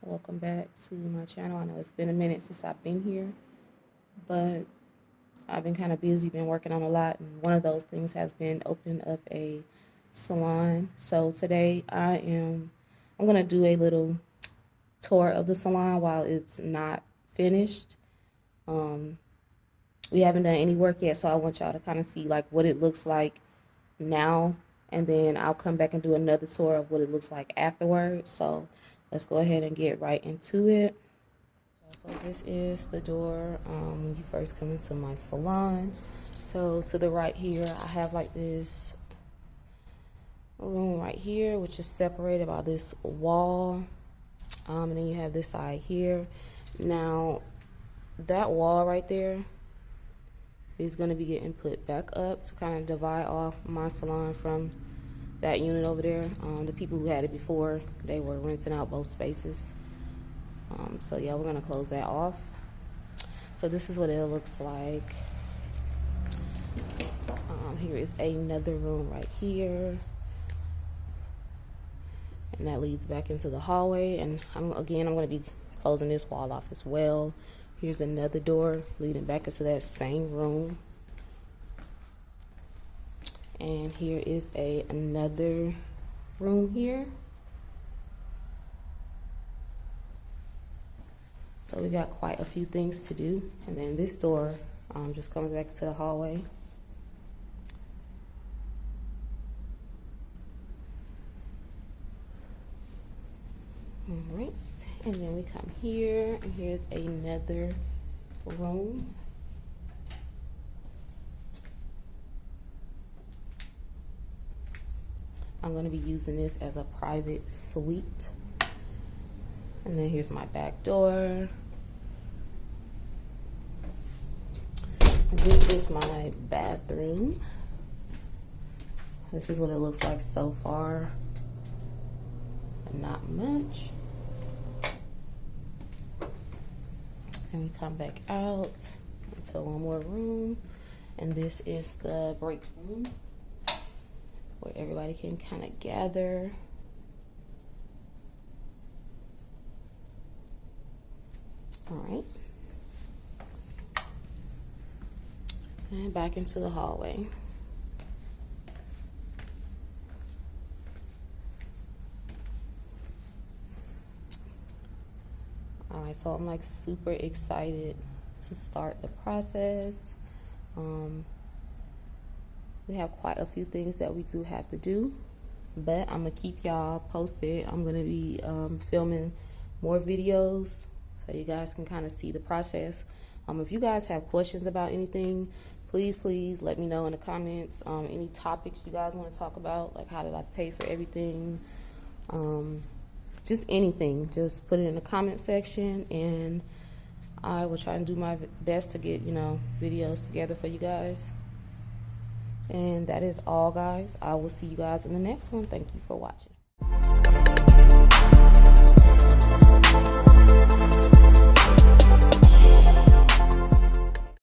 Welcome back to my channel. I know it's been a minute since I've been here, but I've been kind of busy, been working on a lot, and one of those things has been opening up a salon. So today I'm gonna do a little tour of the salon while it's not finished. We haven't done any work yet, so I want y'all to kind of see like what it looks like now, and then I'll come back and do another tour of what it looks like afterwards. So let's go ahead and get right into it. So this is the door when you first come into my salon. So to the right here, I have like this room right here, which is separated by this wall, and then you have this side here. Now that wall right there is going to be getting put back up to kind of divide off my salon from that unit over there. The people who had it before, they were renting out both spaces. So yeah, we're gonna close that off. So this is what it looks like. Here is another room right here, and that leads back into the hallway. And I'm gonna be closing this wall off as well. Here's another door leading back into that same room. And here is another room here. So we got quite a few things to do. And then this door just comes back to the hallway. All right, and then we come here, and here's another room. I'm going to be using this as a private suite. And then here's my back door. And this is my bathroom. This is what it looks like so far. Not much. And we come back out into one more room. And this is the break room, where everybody can kind of gather. All right. And back into the hallway. All right, so I'm like super excited to start the process. We have quite a few things that we do have to do, but I'm gonna keep y'all posted. I'm gonna be filming more videos so you guys can kind of see the process. If you guys have questions about anything, please let me know in the comments. Any topics you guys want to talk about, like how did I pay for everything, just anything, just put it in the comment section, and I will try and do my best to get videos together for you guys. And that is all, guys. I will see you guys in the next one. Thank you for watching.